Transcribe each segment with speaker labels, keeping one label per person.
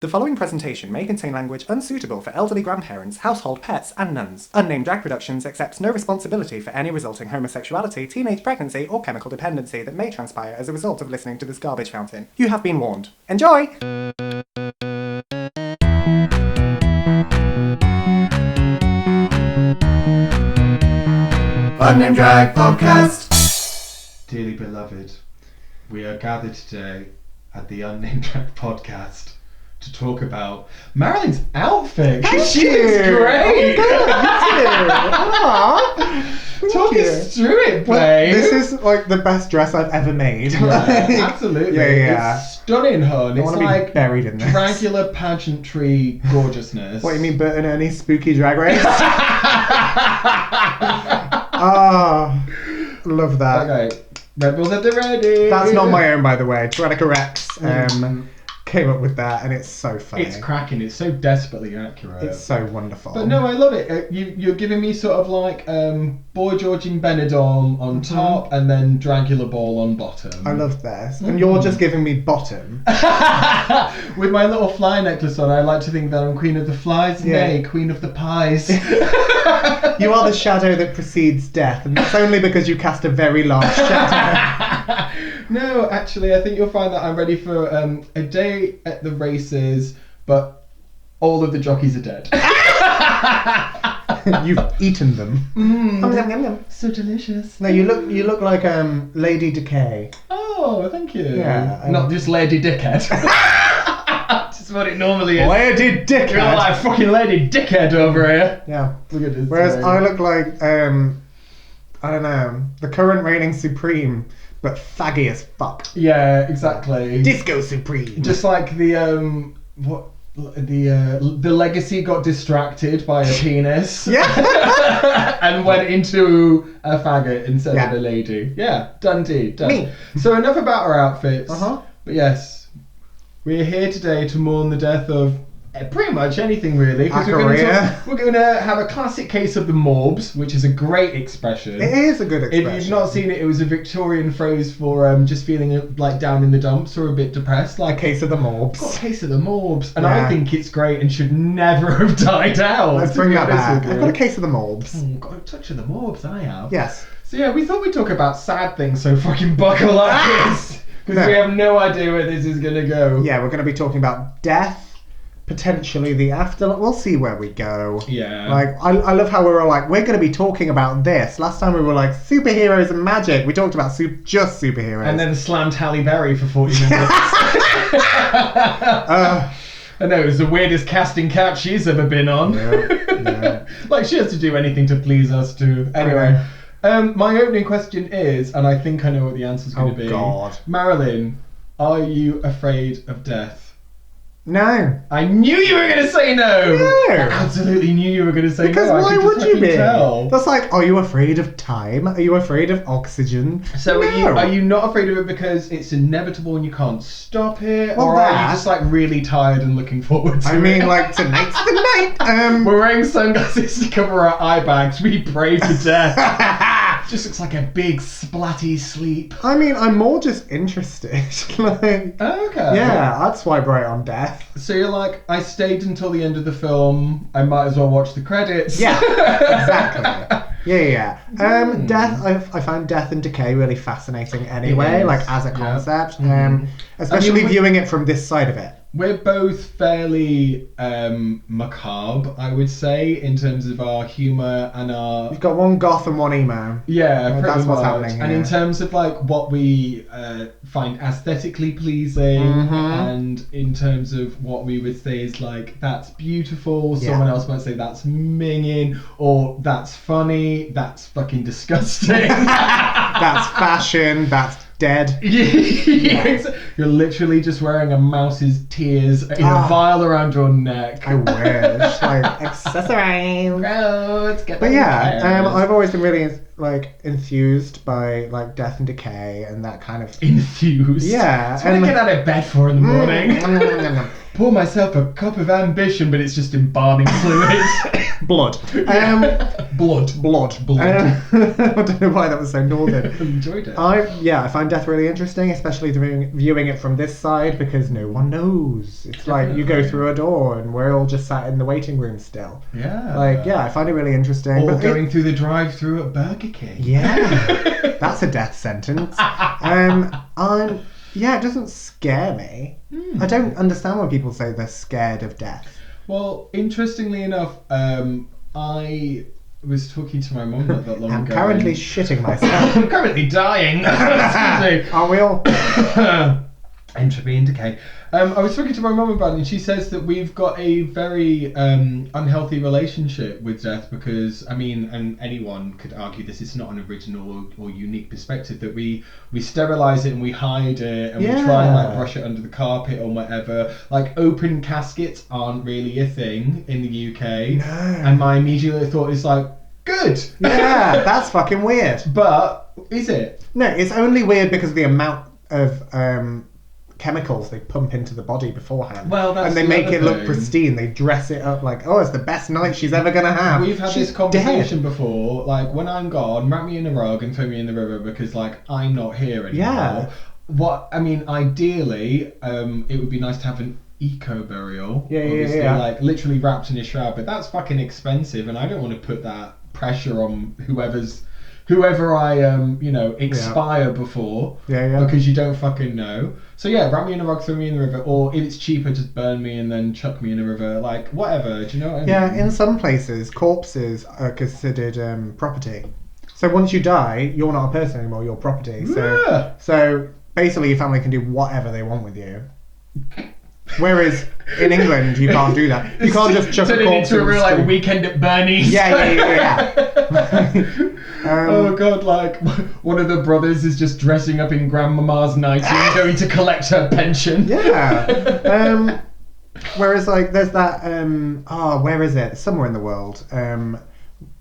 Speaker 1: The following presentation may contain language unsuitable for elderly grandparents, household pets, and nuns. Unnamed Drag Productions accepts no responsibility for any resulting homosexuality, teenage pregnancy, or chemical dependency that may transpire as a result of listening to this garbage fountain. You have been warned. Enjoy! Unnamed Drag Podcast.
Speaker 2: Dearly beloved, we are gathered today at the Unnamed Drag Podcast to talk about Marilyn's outfit. She looks great. Talk us through it, babe.
Speaker 3: This is like the best dress I've ever made.
Speaker 2: Yeah, absolutely.
Speaker 3: Yeah.
Speaker 2: It's stunning, hun. It's like
Speaker 3: be buried in this.
Speaker 2: Dracula pageantry gorgeousness.
Speaker 3: What, you mean Bert and Ernie's spooky drag race? Love that.
Speaker 2: Okay, Red Bulls at the ready.
Speaker 3: That's not my own, by the way. Veronica Rex came up with that, and it's so funny.
Speaker 2: It's cracking. It's so desperately accurate.
Speaker 3: It's so wonderful.
Speaker 2: But no, I love it. You're giving me sort of like Boy George in Benidorm on top and then Dracula Ball on bottom.
Speaker 3: I love this. And you're just giving me bottom.
Speaker 2: With my little fly necklace on, I like to think that I'm Queen of the Flies.
Speaker 3: Yeah.
Speaker 2: Nay, Queen of the Pies.
Speaker 3: You are the shadow that precedes death, and that's only because you cast a very large shadow.
Speaker 2: No, actually, I think you'll find that I'm ready for a day at the races, but all of the jockeys are dead.
Speaker 3: You've eaten them.
Speaker 2: So delicious.
Speaker 3: No, you look like Lady Decay.
Speaker 2: Oh, thank you.
Speaker 3: Yeah,
Speaker 2: Not just Lady Dickhead. Just what it normally is.
Speaker 3: Lady Dickhead.
Speaker 2: You're like fucking Lady Dickhead over here.
Speaker 3: Yeah.
Speaker 2: Look at this.
Speaker 3: Whereas I look like I don't know, the current reigning supreme, but faggy as fuck.
Speaker 2: Yeah, exactly.
Speaker 3: Disco Supreme.
Speaker 2: Just like the the legacy got distracted by a penis.
Speaker 3: Yeah.
Speaker 2: And went into a faggot instead
Speaker 3: Yeah.
Speaker 2: of a lady. Yeah, done.
Speaker 3: Me.
Speaker 2: So enough about our outfits.
Speaker 3: Uh-huh.
Speaker 2: But yes, we're here today to mourn the death of pretty much anything really. Because we're going to have a classic case of the Morbs, which is a great expression.
Speaker 3: It is a good expression.
Speaker 2: If you've not seen it, it was a Victorian phrase for just feeling like down in the dumps or a bit depressed. Like
Speaker 3: a case of the Morbs.
Speaker 2: Got a case of the Morbs, and
Speaker 3: Yeah.
Speaker 2: I think it's great and should never have died out.
Speaker 3: Let's bring that back. I've got a case of the Morbs.
Speaker 2: Got a touch of the Morbs, I have.
Speaker 3: Yes.
Speaker 2: So yeah, we thought we'd talk about sad things, so fucking buckle up, kids. Because we have no idea where this is going to go.
Speaker 3: Yeah, we're going to be talking about death, potentially the afterlife. We'll see where we go.
Speaker 2: Yeah.
Speaker 3: Like, I love how we were like, we're going to be talking about this. Last time we were like, superheroes and magic. We talked about just superheroes.
Speaker 2: And then slammed Halle Berry for 40 minutes. I know, it was the weirdest casting couch she's ever been on.
Speaker 3: Yeah.
Speaker 2: Like, she has to do anything to please us too. Anyway. My opening question is, and I think I know what the answer's going to be.
Speaker 3: God.
Speaker 2: Marilyn, are you afraid of death?
Speaker 3: No.
Speaker 2: I knew you were going to say no!
Speaker 3: No.
Speaker 2: I absolutely knew you were going to say
Speaker 3: Because
Speaker 2: no.
Speaker 3: why
Speaker 2: I could
Speaker 3: would
Speaker 2: just
Speaker 3: you
Speaker 2: fucking
Speaker 3: be?
Speaker 2: tell.
Speaker 3: That's like, are you afraid of time? Are you afraid of oxygen?
Speaker 2: So
Speaker 3: No.
Speaker 2: are you not afraid of it because it's inevitable and you can't stop it?
Speaker 3: Well,
Speaker 2: or are
Speaker 3: that-
Speaker 2: you just like really tired and looking forward to it?
Speaker 3: I mean, like, tonight's the night.
Speaker 2: We're wearing sunglasses to cover our eye bags. We pray for death. Just looks like a big splatty sleep.
Speaker 3: I mean, I'm more just interested. Like,
Speaker 2: Okay.
Speaker 3: yeah, I'd swipe right on death.
Speaker 2: So you're like, I stayed until the end of the film. I might as well watch the credits.
Speaker 3: Yeah, exactly. Yeah. Death. I find death and decay really fascinating anyway.
Speaker 2: It is.
Speaker 3: Like as a concept.
Speaker 2: Mhm.
Speaker 3: Especially
Speaker 2: I mean,
Speaker 3: viewing it from this side of it.
Speaker 2: We're both fairly macabre, I would say, in terms of our humour and our...
Speaker 3: You've got one goth and one emo.
Speaker 2: Yeah, pretty
Speaker 3: that's what's
Speaker 2: much.
Speaker 3: happening
Speaker 2: And
Speaker 3: here.
Speaker 2: in terms of like what we find aesthetically pleasing, and in terms of what we would say is like that's beautiful,
Speaker 3: Yeah.
Speaker 2: someone else might say that's minging, or that's funny, that's fucking disgusting.
Speaker 3: That's fashion. That's dead.
Speaker 2: Yes. You're literally just wearing a mouse's tears in a vial around your neck.
Speaker 3: I wish. Like accessories.
Speaker 2: Gross, get
Speaker 3: But
Speaker 2: them
Speaker 3: yeah,
Speaker 2: cares.
Speaker 3: I've always been really like enthused by like death and decay and that kind of.
Speaker 2: Enthused.
Speaker 3: Yeah,
Speaker 2: That's what I
Speaker 3: and-
Speaker 2: get out of bed for in the morning. pour myself a cup of ambition, but it's just embalming fluid.
Speaker 3: Blood.
Speaker 2: Blood.
Speaker 3: I don't know why that was so northern.
Speaker 2: I enjoyed it.
Speaker 3: I find death really interesting, especially viewing it from this side, because no one knows. It's like you go through a door and we're all just sat in the waiting room still.
Speaker 2: Yeah.
Speaker 3: I find it really interesting.
Speaker 2: Or going through the drive-through at Burger King.
Speaker 3: Yeah. That's a death sentence. It doesn't scare me. I don't understand when people say they're scared of death.
Speaker 2: Well, interestingly enough, I was talking to my mum not that long ago.
Speaker 3: I'm currently shitting myself.
Speaker 2: I'm currently dying. Excuse me.
Speaker 3: Are we all?
Speaker 2: Entropy and decay. I was talking to my mum about it, and she says that we've got a very unhealthy relationship with death because, and anyone could argue this is not an original or unique perspective, that we sterilise it and we hide it and we try and brush it under the carpet or whatever. Like, open caskets aren't really a thing in the UK.
Speaker 3: No.
Speaker 2: And my immediate thought is like, good!
Speaker 3: Yeah, that's fucking weird.
Speaker 2: But, is it?
Speaker 3: No, it's only weird because of the amount of chemicals they pump into the body beforehand.
Speaker 2: Well, that's
Speaker 3: and they
Speaker 2: the
Speaker 3: make
Speaker 2: other
Speaker 3: it look
Speaker 2: thing.
Speaker 3: pristine. They dress it up like, it's the best night she's ever gonna have.
Speaker 2: We've had
Speaker 3: She's
Speaker 2: this conversation
Speaker 3: dead.
Speaker 2: before. Like, when I'm gone, wrap me in a rug and throw me in the river because, like, I'm not here anymore.
Speaker 3: Yeah.
Speaker 2: Ideally, it would be nice to have an eco burial.
Speaker 3: Yeah,
Speaker 2: obviously,
Speaker 3: yeah.
Speaker 2: like literally wrapped in a shroud, but that's fucking expensive, and I don't want to put that pressure on whoever I expire before.
Speaker 3: Yeah.
Speaker 2: Because you don't fucking know. So yeah, wrap me in a rug, throw me in the river, or if it's cheaper, just burn me and then chuck me in a river. Like, whatever. Do you know what I mean?
Speaker 3: Yeah, in some places, corpses are considered property. So once you die, you're not a person anymore. You're property. So basically, your family can do whatever they want with you. Whereas in England, you can't do that. You can't just chuck a corpse
Speaker 2: into a real
Speaker 3: street.
Speaker 2: weekend at Bernie's.
Speaker 3: Yeah.
Speaker 2: Oh god, like one of the brothers is just dressing up in grandmama's nightie and going to collect her pension.
Speaker 3: Yeah. Whereas like there's that where is it? Somewhere in the world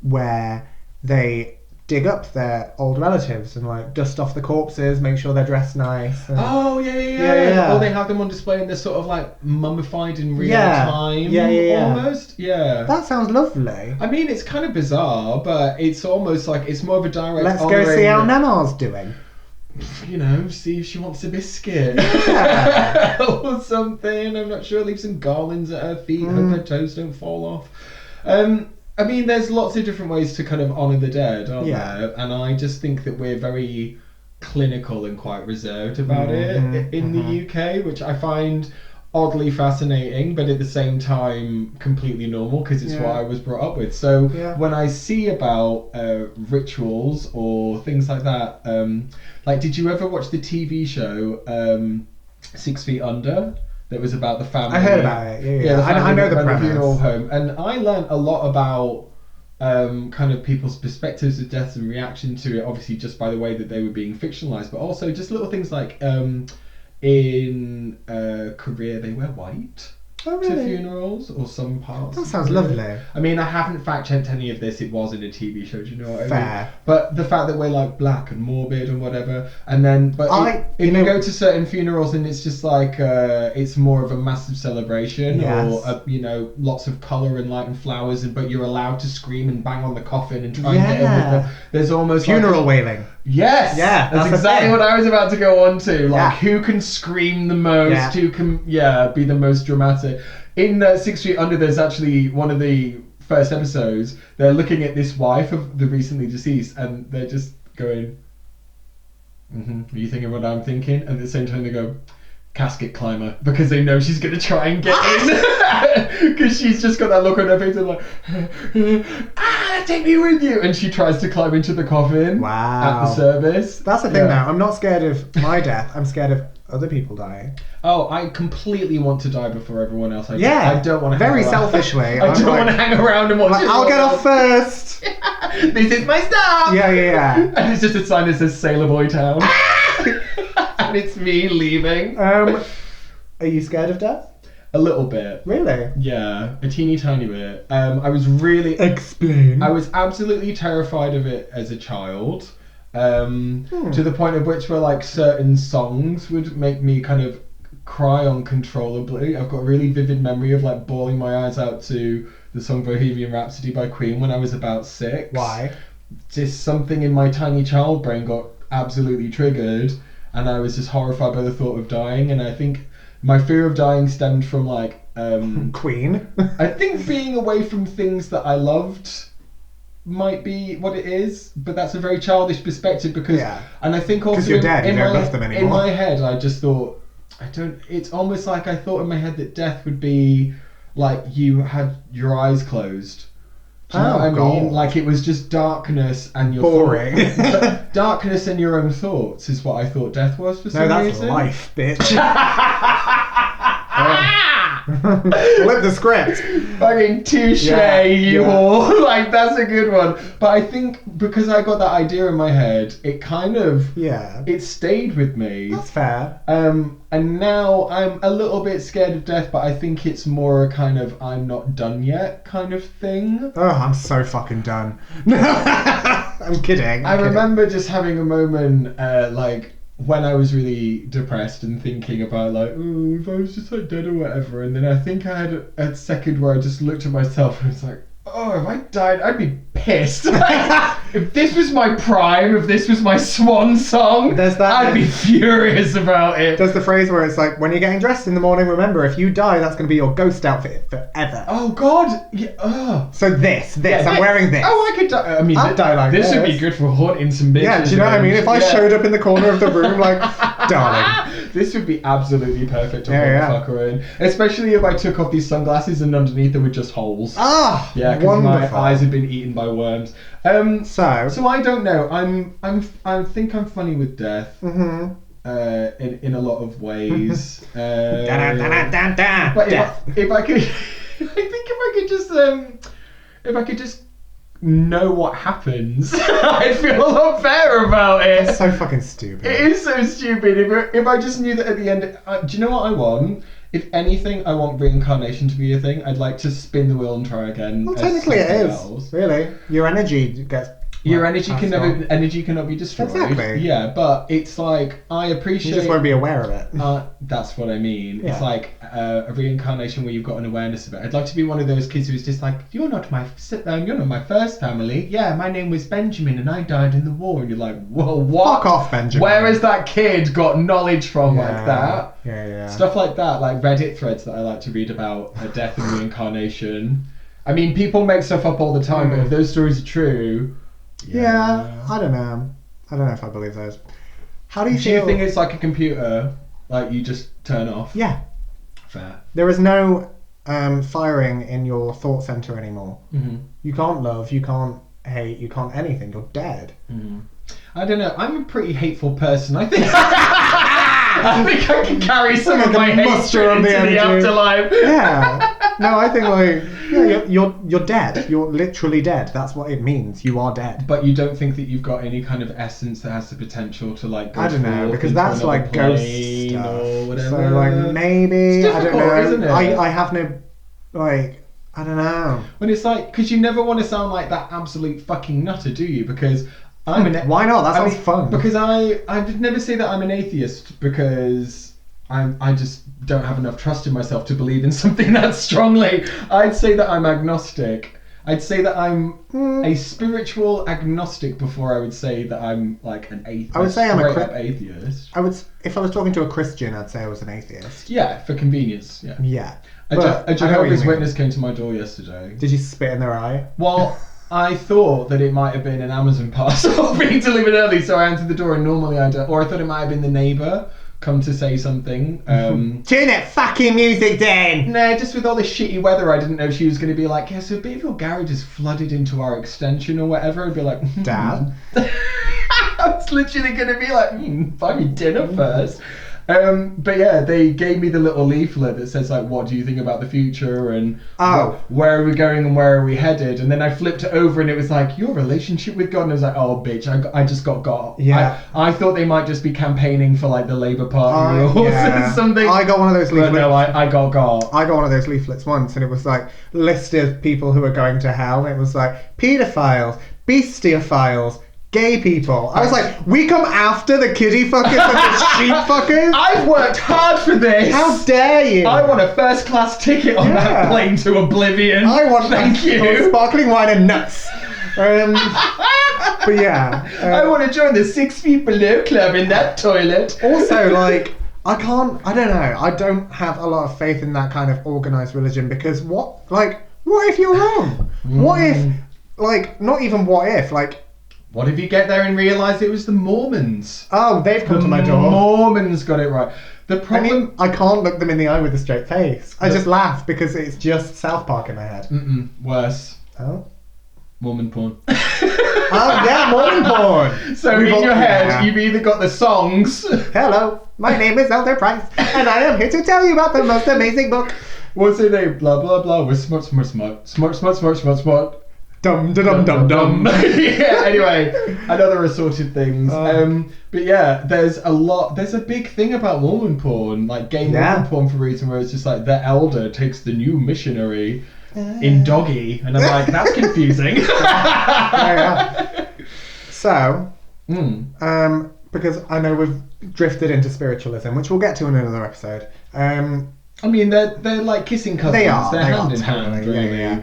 Speaker 3: where they dig up their old relatives and like dust off the corpses, make sure they're dressed nice. And...
Speaker 2: Oh yeah. Or they have them on display and they're sort of like mummified in real time. Almost. Yeah.
Speaker 3: That sounds lovely.
Speaker 2: I mean, it's kind of bizarre, but it's almost like it's more of a direct.
Speaker 3: Let's go see how Nana's doing.
Speaker 2: See if she wants a biscuit.
Speaker 3: Yeah.
Speaker 2: Or something. I'm not sure. Leave some garlands at her feet. Hope her toes don't fall off. I mean, there's lots of different ways to kind of honour the dead, aren't there? And I just think that we're very clinical and quite reserved about it in the UK, which I find oddly fascinating, but at the same time completely normal because it's what I was brought up with. So when I see about rituals or things like that, like, did you ever watch the TV show 6 Feet Under? That was about the family.
Speaker 3: I heard about it. Yeah. I know the premise.
Speaker 2: Funeral home, and I learned a lot about kind of people's perspectives of death and reaction to it. Obviously, just by the way that they were being fictionalized, but also just little things like in Korea they wear white. To funerals or some parts.
Speaker 3: That sounds lovely.
Speaker 2: I mean, I haven't fact-checked any of this. It was in a TV show, do you know what I
Speaker 3: Fair.
Speaker 2: mean? But the fact that we're like black and morbid and whatever, and then if you go to certain funerals and it's just like it's more of a massive celebration or lots of colour and light and flowers, but you're allowed to scream and bang on the coffin and try and get everything. There's almost
Speaker 3: funeral wailing.
Speaker 2: Yes!
Speaker 3: Yeah,
Speaker 2: that's exactly what I was about to go on to. Like, who can scream the most? Who can, be the most dramatic? In 6 Feet Under, there's actually one of the first episodes. They're looking at this wife of the recently deceased, and they're just going, are you thinking what I'm thinking? And at the same time, they go, casket climber, because they know she's going to try and get in. Because she's just got that look on her face and like, take me with you. And she tries to climb into the coffin at the service.
Speaker 3: That's the thing now. I'm not scared of my death. I'm scared of other people dying.
Speaker 2: Oh, I completely want to die before everyone else. I don't want to.
Speaker 3: Very selfishly.
Speaker 2: I don't want to hang around and watch it.
Speaker 3: I'll get off first.
Speaker 2: This is my stop.
Speaker 3: Yeah.
Speaker 2: And it's just a sign that says Sailor Boy Town. And it's me leaving.
Speaker 3: Are you scared of death?
Speaker 2: A little bit.
Speaker 3: Really?
Speaker 2: Yeah, a teeny tiny bit. I was really...
Speaker 3: Explain.
Speaker 2: I was absolutely terrified of it as a child. To the point of which where like certain songs would make me kind of cry uncontrollably. I've got a really vivid memory of like bawling my eyes out to the song Bohemian Rhapsody by Queen when I was about 6.
Speaker 3: Why?
Speaker 2: Just something in my tiny child brain got absolutely triggered, and I was just horrified by the thought of dying. And I think my fear of dying stemmed from like
Speaker 3: Queen.
Speaker 2: I think being away from things that I loved might be what it is, but that's a very childish perspective because and I think also
Speaker 3: you're dead, you don't love them anymore.
Speaker 2: In my head I just thought it's almost like I thought in my head that death would be like you had your eyes closed. Do you know what I mean? Like it was just darkness and your
Speaker 3: boring.
Speaker 2: Darkness and your own thoughts is what I thought death was for some reason.
Speaker 3: No, that's life, bitch. Flip the script.
Speaker 2: Fucking touche, all. Like, that's a good one. But I think because I got that idea in my head, it kind of it stayed with me.
Speaker 3: That's fair.
Speaker 2: And now I'm a little bit scared of death, but I think it's more a kind of I'm not done yet kind of thing.
Speaker 3: Oh, I'm so fucking done. I'm kidding.
Speaker 2: I remember just having a moment like when I was really depressed and thinking about like, oh, if I was just like dead or whatever, and then I think I had a second where I just looked at myself and was like, oh, if I died, I'd be pissed. Like, if this was my prime, if this was my swan song, I'd be furious about it.
Speaker 3: There's the phrase where it's like, when you're getting dressed in the morning, remember, if you die, that's going to be your ghost outfit forever.
Speaker 2: Oh, God. Yeah.
Speaker 3: So I'm wearing this.
Speaker 2: Oh, I could die. I mean,
Speaker 3: I'd die like this.
Speaker 2: This would be good for haunting some bitches.
Speaker 3: Yeah, do you know what I mean? If I showed up in the corner of the room like, darling.
Speaker 2: This would be absolutely perfect to fuck her in. Especially if I took off these sunglasses and underneath there were just holes.
Speaker 3: Ah,
Speaker 2: yeah, because my eyes had been eaten by worms. So I don't know. I think I'm funny with death.
Speaker 3: Mm-hmm.
Speaker 2: In a lot of ways. But
Speaker 3: Death.
Speaker 2: if I could, if I could just know what happens, I'd feel a lot better about it.
Speaker 3: It's so fucking stupid.
Speaker 2: It is so stupid. If I just knew that at the end, do you know what I want? If anything, I want reincarnation to be a thing. I'd like to spin the wheel and try again.
Speaker 3: Well, technically it is. Really, your energy gets.
Speaker 2: Your energy cannot be destroyed.
Speaker 3: Exactly.
Speaker 2: Yeah, but it's like I appreciate.
Speaker 3: You just won't be aware of it.
Speaker 2: That's what I mean.
Speaker 3: Yeah.
Speaker 2: It's like a reincarnation where you've got an awareness of it. I'd like to be one of those kids who's just like, you're not my first family. Yeah, my name was Benjamin and I died in the war. And you're like, whoa, what?
Speaker 3: Fuck off, Benjamin.
Speaker 2: Where has that kid got knowledge from like that?
Speaker 3: Yeah.
Speaker 2: Stuff like that, like Reddit threads that I like to read about death and reincarnation. I mean, people make stuff up all the time, but if those stories are true.
Speaker 3: Yeah, I don't know. I don't know if I believe those. How do you feel?
Speaker 2: Do you think it's like a computer, like you just turn off?
Speaker 3: Yeah.
Speaker 2: Fair.
Speaker 3: There is no firing in your thought center anymore.
Speaker 2: Mm-hmm.
Speaker 3: You can't love, you can't hate, you can't anything. You're dead.
Speaker 2: Mm-hmm. I don't know. I'm a pretty hateful person. I think I can carry some of my hatred into the afterlife.
Speaker 3: Yeah. No, I think you're dead. You're literally dead. That's what it means. You are dead.
Speaker 2: But you don't think that you've got any kind of essence that has the potential to like go
Speaker 3: I don't know, because that's like ghost stuff.
Speaker 2: Or whatever.
Speaker 3: So like maybe
Speaker 2: it's difficult,
Speaker 3: I don't know.
Speaker 2: Isn't it?
Speaker 3: I have no like I don't know.
Speaker 2: When it's like, because you never want to sound like that absolute fucking nutter, do you? Because
Speaker 3: why not? That sounds fun.
Speaker 2: Because I would never say that I'm an atheist because I just don't have enough trust in myself to believe in something that strongly. I'd say that I'm agnostic. I'd say that I'm a spiritual agnostic before I would say that I'm like an atheist.
Speaker 3: I would say I'm a
Speaker 2: atheist.
Speaker 3: If I was talking to a Christian, I'd say I was an atheist.
Speaker 2: Yeah, for convenience. Yeah.
Speaker 3: Yeah.
Speaker 2: A Jehovah's Witness came to my door yesterday.
Speaker 3: Did you spit in their eye?
Speaker 2: Well, I thought that it might have been an Amazon parcel being delivered early, so I answered the door, and normally I don't. Or I thought it might have been the neighbour come to say something.
Speaker 3: Turn that fucking music down!
Speaker 2: Nah, just with all this shitty weather, I didn't know she was going to be like, yeah, so a bit of your garage is flooded into our extension or whatever. I'd be like,
Speaker 3: Dad?
Speaker 2: I was literally going to be like, buy me dinner first. But yeah, they gave me the little leaflet that says like, what do you think about the future and where are we going and where are we headed? And then I flipped it over and it was like, your relationship with God. And I was like, oh bitch, I just got.
Speaker 3: Yeah.
Speaker 2: I thought they might just be campaigning for like the Labour Party or something.
Speaker 3: I got one of those leaflets.
Speaker 2: But no, I got.
Speaker 3: I got one of those leaflets once and it was like listed people who are going to hell. And it was like paedophiles, bestiophiles, gay people. I was like, we come after the kiddie fuckers and the sheep fuckers?
Speaker 2: I've worked hard for this.
Speaker 3: How dare you?
Speaker 2: I want a first class ticket on that plane to oblivion.
Speaker 3: I want
Speaker 2: Thank you.
Speaker 3: Sparkling wine and nuts. But yeah.
Speaker 2: I want to join the 6 feet below club in that toilet.
Speaker 3: Also, like, I don't know. I don't have a lot of faith in that kind of organised religion because what if you're wrong? What if, like, not even what if, like...
Speaker 2: What if you get there and realise it was the Mormons?
Speaker 3: Oh, they've come to my door.
Speaker 2: The Mormons got it right. The problem...
Speaker 3: I can't look them in the eye with a straight face. I just laugh because it's just South Park in my head.
Speaker 2: Worse.
Speaker 3: Oh?
Speaker 2: Mormon porn.
Speaker 3: Oh, yeah, Mormon porn.
Speaker 2: So in your head, you've either got the songs...
Speaker 3: Hello, my name is Elder Price, and I am here to tell you about the most amazing book.
Speaker 2: What's your name? Blah, blah, blah. We're smart, smart, smart. Smart, smart, smart, smart, smart.
Speaker 3: Dum, dum, dum, dum.
Speaker 2: Yeah, anyway, another assorted things. But yeah, there's a big thing about Mormon porn, like gay Mormon porn for a reason where it's just like the elder takes the new missionary in doggy, and I'm like, that's confusing.
Speaker 3: Yeah. So, because I know we've drifted into spiritualism, which we'll get to in another episode.
Speaker 2: I mean, they're like kissing cousins.
Speaker 3: They are.
Speaker 2: They're
Speaker 3: They
Speaker 2: hand
Speaker 3: are,
Speaker 2: in hand,
Speaker 3: totally.
Speaker 2: really.
Speaker 3: Yeah.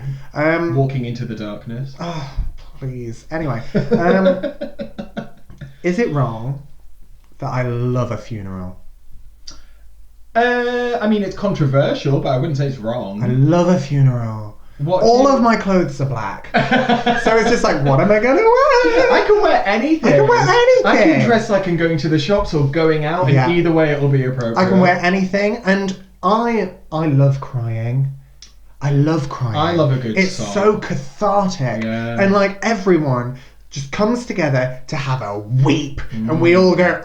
Speaker 2: Walking into the darkness.
Speaker 3: Oh, please. Anyway, is it wrong that I love a funeral?
Speaker 2: I mean, it's controversial, but I wouldn't say it's wrong.
Speaker 3: I love a funeral. All of my clothes are black. So it's just like, what am I going to wear?
Speaker 2: I can wear anything.
Speaker 3: I can wear anything.
Speaker 2: I can dress like I'm going to the shops or going out, and either way it'll be appropriate.
Speaker 3: I can wear anything, and I love crying. I love crying.
Speaker 2: I love a good
Speaker 3: It's
Speaker 2: song.
Speaker 3: so cathartic.
Speaker 2: Yeah.
Speaker 3: And like everyone just comes together to have a weep. And we all go,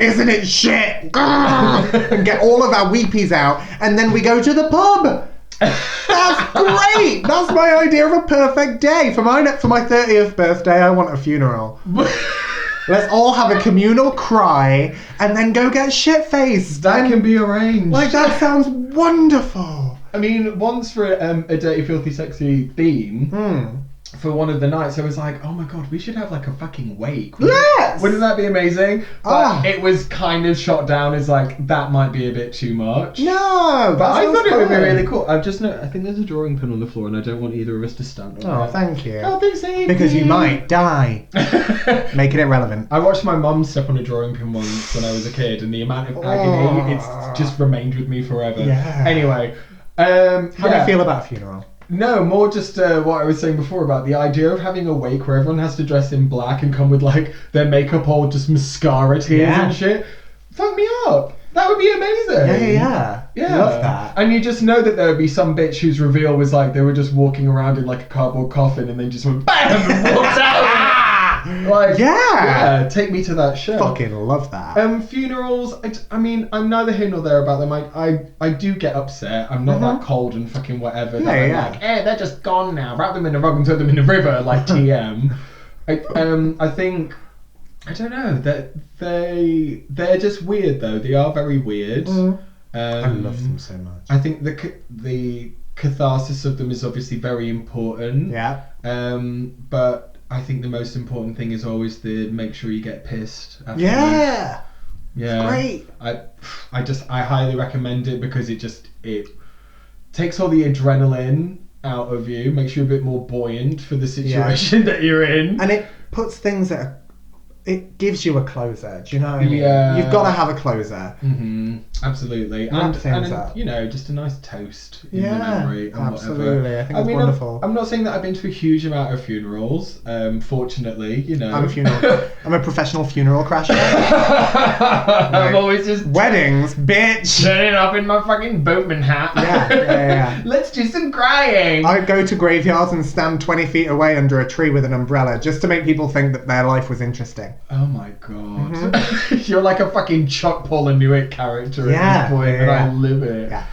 Speaker 3: isn't it shit? And get all of our weepies out. And then we go to the pub. That's great. That's my idea of a perfect day. For my 30th birthday, I want a funeral. Let's all have a communal cry and then go get shit-faced.
Speaker 2: That can be arranged.
Speaker 3: Like, that sounds wonderful.
Speaker 2: I mean, once for a dirty, filthy, sexy theme, for one of the nights, I was like, oh my god, we should have like a fucking wake.
Speaker 3: Yes!
Speaker 2: Wouldn't that be amazing? But it was kind of shot down as like, that might be a bit too much.
Speaker 3: No,
Speaker 2: but I thought it would be really cool. I think there's a drawing pin on the floor and I don't want either of us to stand on it.
Speaker 3: Oh, thank you.
Speaker 2: Oh, thanks, Amy.
Speaker 3: Because you might die. Making it relevant.
Speaker 2: I watched my mum step on a drawing pin once when I was a kid, and the amount of agony, it's just remained with me forever.
Speaker 3: Yeah.
Speaker 2: Anyway.
Speaker 3: How do you feel about a funeral?
Speaker 2: No, more just what I was saying before about the idea of having a wake where everyone has to dress in black and come with like their makeup all just mascara tears and shit. Fuck me up. That would be amazing.
Speaker 3: Yeah. Love that.
Speaker 2: And you just know that there would be some bitch whose reveal was like they were just walking around in like a cardboard coffin and they just went BAM and walked out. Like, yeah, take me to that show.
Speaker 3: Fucking love that.
Speaker 2: Funerals, I mean, I'm neither here nor there about them. I do get upset. I'm not that cold and fucking whatever. Like, they're just gone now. Wrap them in a rug and throw them in the river, like TM. I think, I don't know, that they're just weird though. They are very weird.
Speaker 3: I love them so much.
Speaker 2: I think the catharsis of them is obviously very important. Yeah. But I think the most important thing is always the make sure you get pissed afterwards. Yeah. It's great. I highly recommend it because it takes all the adrenaline out of you, makes you a bit more buoyant for the situation that you're in. And it puts things that it gives you a closer, do you know what I mean? Yeah. You've got to have a closer. Mm-hmm. Absolutely. And you know, just a nice toast in the memory and
Speaker 3: absolutely.
Speaker 2: Whatever.
Speaker 3: I think it's wonderful.
Speaker 2: I'm not saying that I've been to a huge amount of funerals, fortunately, you know.
Speaker 3: I'm a professional funeral crasher.
Speaker 2: I'm always just...
Speaker 3: Weddings, bitch!
Speaker 2: Turning up in my fucking boatman hat. Yeah. Let's do some crying!
Speaker 3: I go to graveyards and stand 20 feet away under a tree with an umbrella just to make people think that their life was interesting.
Speaker 2: Oh my god. Mm-hmm. You're like a fucking Chuck Palahniuk character at this point, and I live it. Yeah.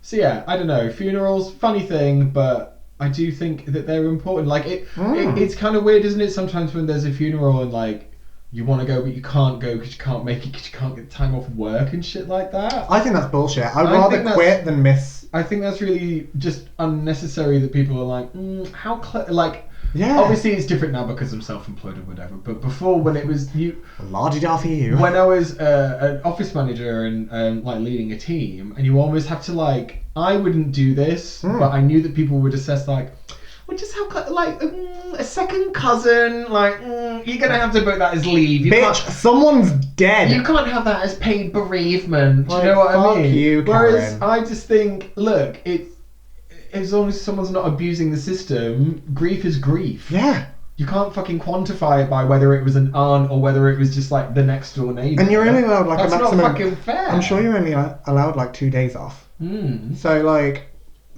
Speaker 2: So yeah, I don't know. Funerals, funny thing, but I do think that they're important. Like it's kind of weird, isn't it? Sometimes when there's a funeral and like you want to go but you can't go because you can't make it because you can't get time off work and shit like that.
Speaker 3: I think that's bullshit. I'd rather quit than miss.
Speaker 2: I think that's really just unnecessary that people are like, like,
Speaker 3: yeah.
Speaker 2: Obviously it's different now because I'm self-employed or whatever, but before when it was
Speaker 3: La-di-da for you.
Speaker 2: when I was an office manager and like leading a team, and you almost have to like, I wouldn't do this, but I knew that people would assess like, well, just have like a second cousin, like you're gonna have to book that as leave.
Speaker 3: Bitch, someone's dead.
Speaker 2: You can't have that as paid bereavement. Do
Speaker 3: Like,
Speaker 2: you know what I mean?
Speaker 3: You,
Speaker 2: Whereas
Speaker 3: Karen.
Speaker 2: I just think, look, as long as someone's not abusing the system, grief is grief.
Speaker 3: Yeah.
Speaker 2: You can't fucking quantify it by whether it was an aunt or whether it was just like the next door neighbour.
Speaker 3: And you're only allowed like
Speaker 2: That's
Speaker 3: a maximum.
Speaker 2: not fucking fair.
Speaker 3: I'm sure you're only allowed like 2 days off. So like,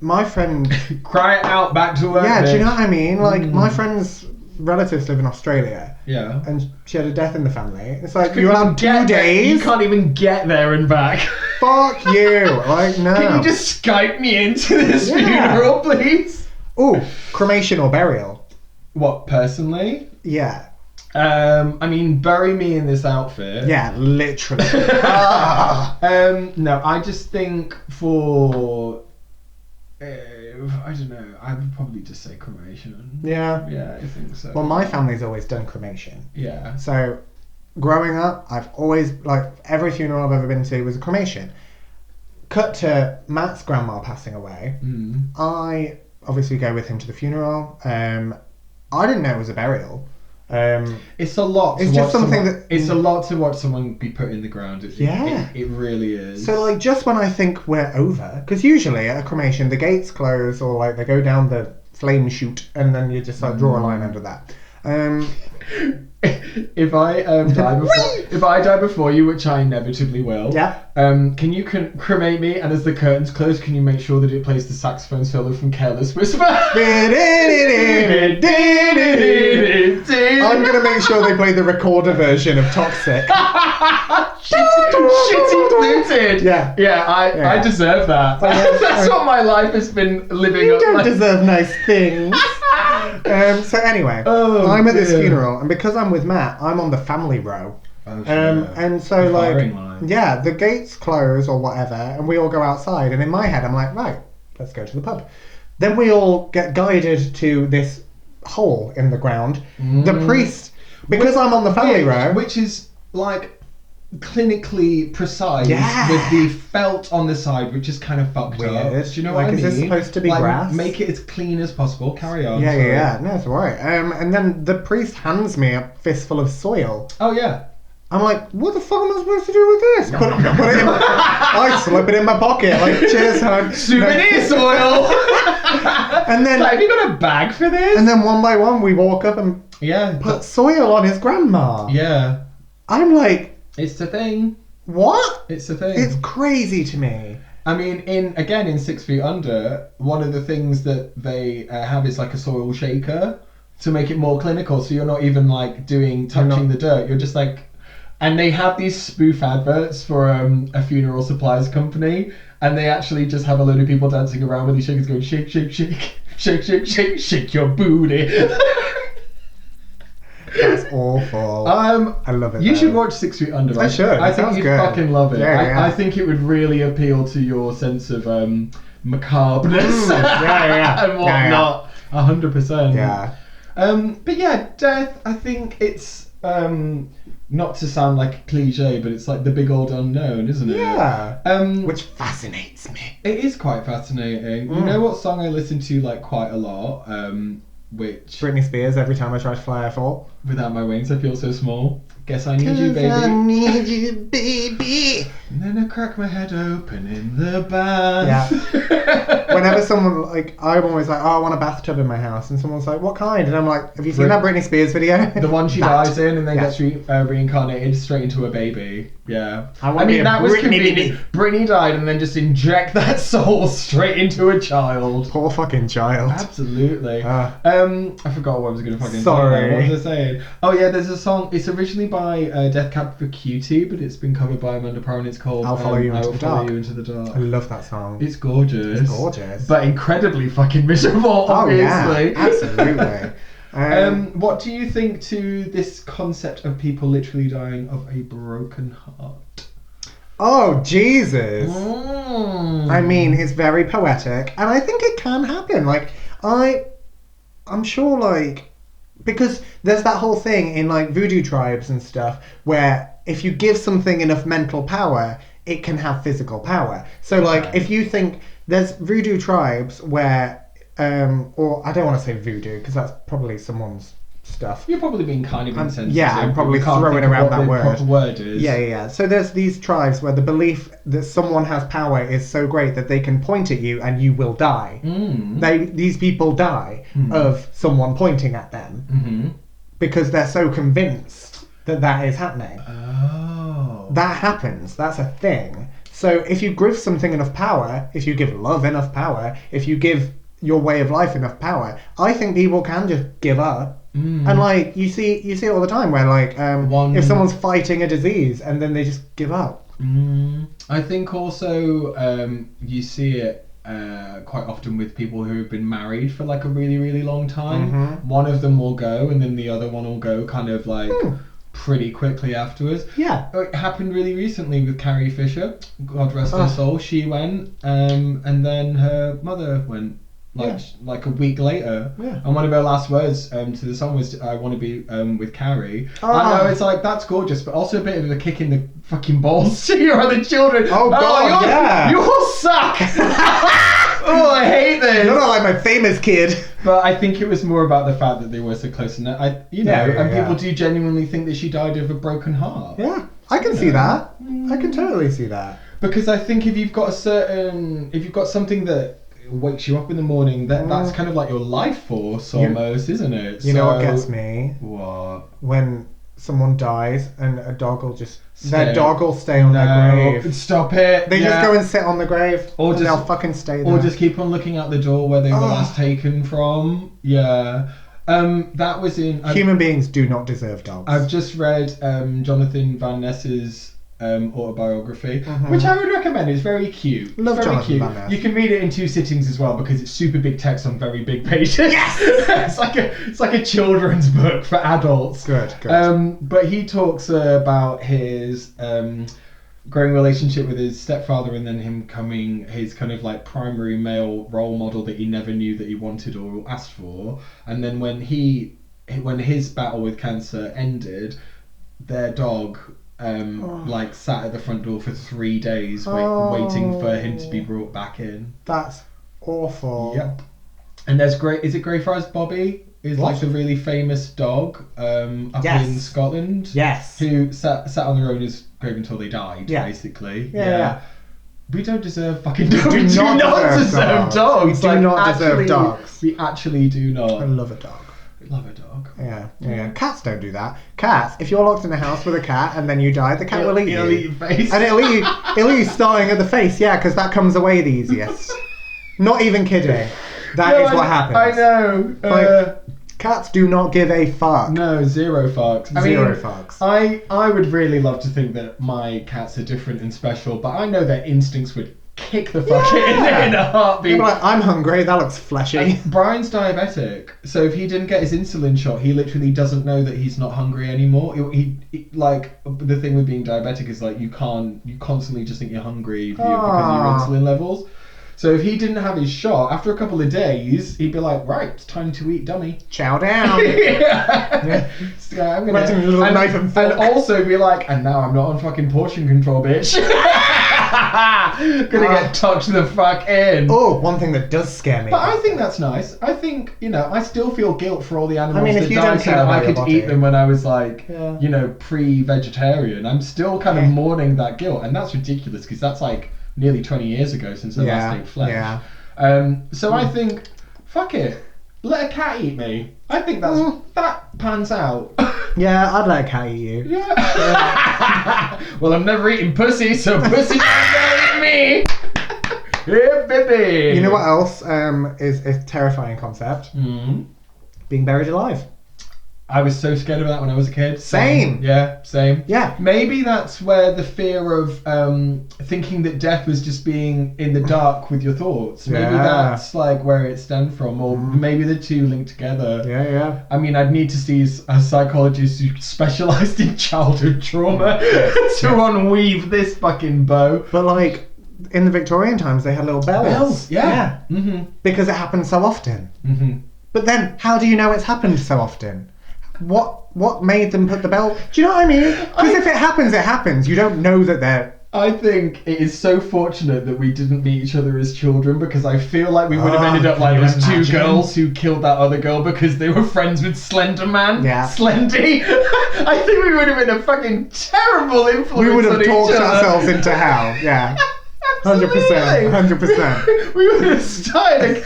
Speaker 3: my friend.
Speaker 2: Cry it out, back to work.
Speaker 3: Yeah,
Speaker 2: bitch.
Speaker 3: do you know what I mean? Like, my friend's relatives live in Australia.
Speaker 2: Yeah.
Speaker 3: And she had a death in the family. It's like, you're allowed 2 days?
Speaker 2: You can't even get there and back.
Speaker 3: Fuck you! Like, no.
Speaker 2: Can you just Skype me into this funeral, please?
Speaker 3: Ooh, cremation or burial?
Speaker 2: What, personally?
Speaker 3: Yeah.
Speaker 2: I mean, bury me in this outfit.
Speaker 3: Yeah, literally.
Speaker 2: No, I just think for... I don't know. I would probably just say cremation.
Speaker 3: Yeah.
Speaker 2: Yeah, I think so.
Speaker 3: Well, my family's always done cremation.
Speaker 2: Yeah.
Speaker 3: So, growing up, I've always, like, every funeral I've ever been to was a cremation. Cut to Matt's grandma passing away. I obviously go with him to the funeral. I didn't know it was a burial.
Speaker 2: It's a lot.
Speaker 3: It's just something that...
Speaker 2: It's a lot to watch someone be put in the ground. It really is.
Speaker 3: So, like, just when I think we're over, because usually at a cremation the gates close or like they go down the flame chute and then you just like draw a line under that.
Speaker 2: If I die before you, which I inevitably will, can you cremate me? And as the curtains close, can you make sure that it plays the saxophone solo from Careless Whisper?
Speaker 3: I'm gonna make sure they play the recorder version of Toxic.
Speaker 2: Shitty fluted.
Speaker 3: Yeah.
Speaker 2: I deserve that. That's what my life has been living
Speaker 3: You
Speaker 2: up.
Speaker 3: don't deserve nice things. So anyway, I'm at this funeral, and because I'm with Matt, I'm on the family row. And so like, yeah, the gates close or whatever, and we all go outside. And in my head, I'm like, right, let's go to the pub. Then we all get guided to this hole in the ground. The priest, because I'm on the family row,
Speaker 2: which is like clinically precise with the felt on the side, which is kind of fucked up. Do you know what I mean?
Speaker 3: Is this supposed to be grass?
Speaker 2: Make it as clean as possible. Carry on.
Speaker 3: Yeah. No, it's alright. And then the priest hands me a fistful of soil.
Speaker 2: Oh yeah.
Speaker 3: I'm like, what the fuck am I supposed to do with this? Put it in. I slip it in my pocket. Like, cheers, hon.
Speaker 2: Souvenir soil.
Speaker 3: And then,
Speaker 2: have you got a bag for this?
Speaker 3: And then one by one, we walk up and put soil on his grandma.
Speaker 2: Yeah.
Speaker 3: I'm like,
Speaker 2: it's the thing.
Speaker 3: What?
Speaker 2: It's the thing.
Speaker 3: It's crazy to me.
Speaker 2: I mean, in 6 Feet Under, one of the things that they have is like a soil shaker to make it more clinical. So you're not even like touching the dirt. You're just like, and they have these spoof adverts for a funeral supplies company, and they actually just have a load of people dancing around with these shakers going shake, shake, shake, shake, shake, shake, shake your booty.
Speaker 3: That's awful. I love it.
Speaker 2: You should watch 6 Feet Under.
Speaker 3: I should.
Speaker 2: I think you'd fucking love it.
Speaker 3: Yeah.
Speaker 2: I think it would really appeal to your sense of macabreness and whatnot. 100%.
Speaker 3: Yeah.
Speaker 2: But yeah, death. I think it's not to sound like a cliche, but it's like the big old unknown, isn't it?
Speaker 3: Yeah. Which fascinates me.
Speaker 2: It is quite fascinating. You know what song I listen to like quite a lot? Which
Speaker 3: Britney Spears, Every Time I Try to Fly, I Fall.
Speaker 2: Without My Wings I Feel So Small. Guess I Need You, Baby.
Speaker 3: I need you, baby.
Speaker 2: And then I crack my head open in the bath.
Speaker 3: Yeah. Whenever someone, like, I'm always like, oh, I want a bathtub in my house. And someone's like, what kind? And I'm like, have you seen that Britney Spears video?
Speaker 2: The one she dies in and then gets reincarnated straight into a baby. Yeah.
Speaker 3: I mean, that was convenient.
Speaker 2: Britney died and then just inject that soul straight into a child.
Speaker 3: Poor fucking child.
Speaker 2: Absolutely. I forgot what I was going to fucking say.
Speaker 3: Sorry.
Speaker 2: What was I saying? Oh yeah, there's a song. It's originally by Death Cab for Cutie, but it's been covered by Amanda Power and it's called
Speaker 3: I'll Follow You Into the Dark.
Speaker 2: You Into the Dark.
Speaker 3: I love that song.
Speaker 2: It's gorgeous.
Speaker 3: It's gorgeous.
Speaker 2: But incredibly fucking miserable, obviously.
Speaker 3: Oh yeah, absolutely.
Speaker 2: What do you think to this concept of people literally dying of a broken heart?
Speaker 3: Oh, Jesus. I mean, it's very poetic, and I think it can happen. Like, I'm sure, like, because there's that whole thing in, like, voodoo tribes and stuff, where if you give something enough mental power, it can have physical power. So, like, if you think there's voodoo tribes where, or I don't want to say voodoo, because that's probably someone's stuff.
Speaker 2: You're probably being kind of insensitive.
Speaker 3: Yeah, I'm probably throwing around that word.
Speaker 2: Proper word is.
Speaker 3: Yeah. So there's these tribes where the belief that someone has power is so great that they can point at you and you will die. These people die of someone pointing at them because they're so convinced that is happening.
Speaker 2: Oh.
Speaker 3: That happens. That's a thing. So if you give something enough power, if you give love enough power, if you give your way of life enough power, I think people can just give up. And like you see it all the time where like if someone's fighting a disease and then they just give up.
Speaker 2: I think also you see it quite often with people who have been married for like a really, really long time. One of them will go and then the other one will go kind of like pretty quickly afterwards.
Speaker 3: Yeah.
Speaker 2: It happened really recently with Carrie Fisher, God rest her soul. She went and then her mother went like a week later. And one of her last words to the song was, I want to be with Carrie. I know, it's like, that's gorgeous, but also a bit of a kick in the fucking balls to your other children.
Speaker 3: Oh God,
Speaker 2: you all suck. Oh, I hate this.
Speaker 3: You're not like my famous kid.
Speaker 2: But I think it was more about the fact that they were so close, and people do genuinely think that she died of a broken heart.
Speaker 3: Yeah, I can see that. I can totally see that.
Speaker 2: Because I think if you've got something that wakes you up in the morning, that's kind of like your life force almost, isn't it?
Speaker 3: You know what gets me?
Speaker 2: What?
Speaker 3: When someone dies and a dog will their dog will stay on their grave.
Speaker 2: Stop it.
Speaker 3: They just go and sit on the grave, or they'll fucking stay there.
Speaker 2: Or just keep on looking out the door where they were last taken from. Yeah. That was in...
Speaker 3: Human beings do not deserve dogs.
Speaker 2: I've just read Jonathan Van Ness's autobiography, which I would recommend. It's very cute.
Speaker 3: Love
Speaker 2: very
Speaker 3: Jonathan
Speaker 2: cute.
Speaker 3: Van Ness.
Speaker 2: You can read it in 2 sittings as well because it's super big text on very big pages. Yes! it's like a children's book for adults.
Speaker 3: Good.
Speaker 2: But he talks about his growing relationship with his stepfather and then him coming his kind of like primary male role model that he never knew that he wanted or asked for. And then when his battle with cancer ended, their dog like sat at the front door for 3 days waiting for him to be brought back in.
Speaker 3: That's awful.
Speaker 2: Yep. And there's is it Greyfriars Bobby? Is like the really famous dog up in Scotland.
Speaker 3: Yes.
Speaker 2: Who sat on their owner's grave until they died, basically.
Speaker 3: Yeah.
Speaker 2: We don't deserve fucking dogs.
Speaker 3: We do not deserve dogs.
Speaker 2: We
Speaker 3: do not deserve dogs.
Speaker 2: We actually do not.
Speaker 3: I love a dog.
Speaker 2: Love a dog.
Speaker 3: Yeah. Cats don't do that. Cats, if you're locked in a house with a cat and then you die, the cat will eat you.
Speaker 2: It'll eat your face.
Speaker 3: And it'll eat you starting at the face, because that comes away the easiest. Not even kidding. That is what happens.
Speaker 2: I know.
Speaker 3: Cats do not give a fuck.
Speaker 2: No, zero fucks.
Speaker 3: Zero fucks.
Speaker 2: I would really love to think that my cats are different and special, but I know their instincts would kick the fuck in a heartbeat.
Speaker 3: Like, I'm hungry, that looks fleshy.
Speaker 2: Brian's diabetic, so if he didn't get his insulin shot, he literally doesn't know that he's not hungry anymore. He like, the thing with being diabetic is like you constantly just think you're hungry because of your insulin levels. So if he didn't have his shot, after a couple of days, he'd be like, right, it's time to eat, dummy.
Speaker 3: Chow down.
Speaker 2: I'm gonna
Speaker 3: a little knife and fork.
Speaker 2: And also be like, and now I'm not on fucking portion control, bitch. Gonna get tucked the fuck in.
Speaker 3: Oh, one thing that does scare me.
Speaker 2: But I think that's nice. I think, I still feel guilt for all the animals
Speaker 3: if
Speaker 2: that
Speaker 3: you
Speaker 2: died
Speaker 3: don't
Speaker 2: so
Speaker 3: care
Speaker 2: that
Speaker 3: about
Speaker 2: I
Speaker 3: your
Speaker 2: could
Speaker 3: body.
Speaker 2: eat them when I was like, pre-vegetarian. I'm still kind of mourning that guilt, and that's ridiculous because that's like nearly 20 years ago since I last ate flesh. So I think, fuck it, let a cat eat me. I think that pans out.
Speaker 3: Yeah, I'd let a cat eat you.
Speaker 2: Yeah. Well, I'm never eating pussy, so pussy can't eat me. Yeah, baby.
Speaker 3: You know what else is a terrifying concept? Being buried alive.
Speaker 2: I was so scared of that when I was a kid.
Speaker 3: Same.
Speaker 2: Yeah, same.
Speaker 3: Yeah.
Speaker 2: Maybe that's where the fear of thinking that death was just being in the dark with your thoughts. Maybe that's like where it stemmed from, or maybe the two linked together.
Speaker 3: Yeah.
Speaker 2: I mean, I'd need to see a psychologist who specialised in childhood trauma to unweave this fucking bow.
Speaker 3: But like, in the Victorian times, they had little bells.
Speaker 2: Bells, yeah. Mm-hmm.
Speaker 3: Because it happened so often.
Speaker 2: Mm-hmm.
Speaker 3: But then, how do you know it's happened so often? What made them put the bell? Do you know what I mean? Because if it happens, it happens. You don't know that they're...
Speaker 2: I think it is so fortunate that we didn't meet each other as children, because I feel like we would have ended up like those two girls who killed that other girl because they were friends with Slender Man.
Speaker 3: Yeah.
Speaker 2: Slendy. I think we would have been a fucking terrible influence.
Speaker 3: We would have
Speaker 2: on
Speaker 3: talked
Speaker 2: each other.
Speaker 3: ourselves into hell. Yeah. 100%. 100%.
Speaker 2: We would have started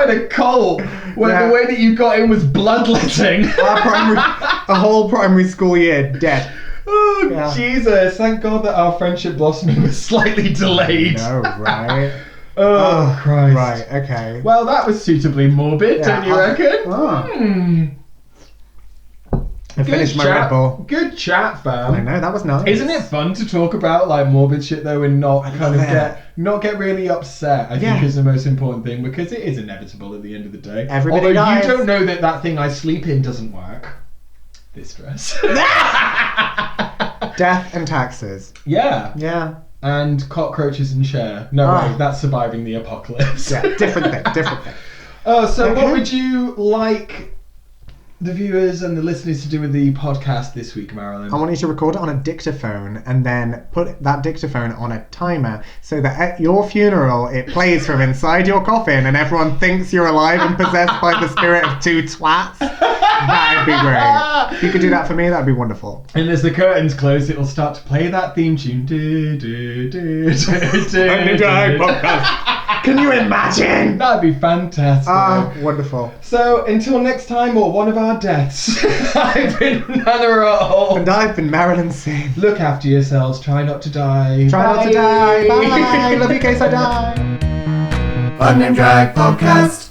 Speaker 2: a cult where the way that you got in was bloodletting.
Speaker 3: A whole primary school year dead.
Speaker 2: Oh, Jesus. Thank God that our friendship blossoming was slightly delayed.
Speaker 3: No, right?
Speaker 2: Oh, Christ.
Speaker 3: Right, okay.
Speaker 2: Well, that was suitably morbid, don't you reckon?
Speaker 3: I finished my Red Bull.
Speaker 2: Good chat, fam.
Speaker 3: I know, that was nice.
Speaker 2: Isn't it fun to talk about like morbid shit though, and not get really upset? I think is the most important thing, because it is inevitable at the end of the day.
Speaker 3: Everybody dies.
Speaker 2: You don't know that thing I sleep in doesn't work. This dress.
Speaker 3: Death and taxes.
Speaker 2: Yeah. And cockroaches and Cher. No, wait, that's surviving the apocalypse.
Speaker 3: Yeah, different thing.
Speaker 2: So what would you like the viewers and the listeners to do with the podcast this week, Marilyn?
Speaker 3: I want you to record it on a dictaphone and then put that dictaphone on a timer so that at your funeral it plays from inside your coffin and everyone thinks you're alive and possessed by the spirit of two twats. That'd be great. If you could do that for me, that'd be wonderful.
Speaker 2: And as the curtains close, it'll start to play that theme tune.
Speaker 3: Can you imagine?
Speaker 2: That'd be fantastic.
Speaker 3: Wonderful.
Speaker 2: So until next time, or one of our deaths, I've been Nana Roll.
Speaker 3: And I've been Marilyn Singh.
Speaker 2: Look after yourselves. Try not to die.
Speaker 3: Try not to die. Bye. Love you in case I die.
Speaker 1: Unnamed Drag Podcast.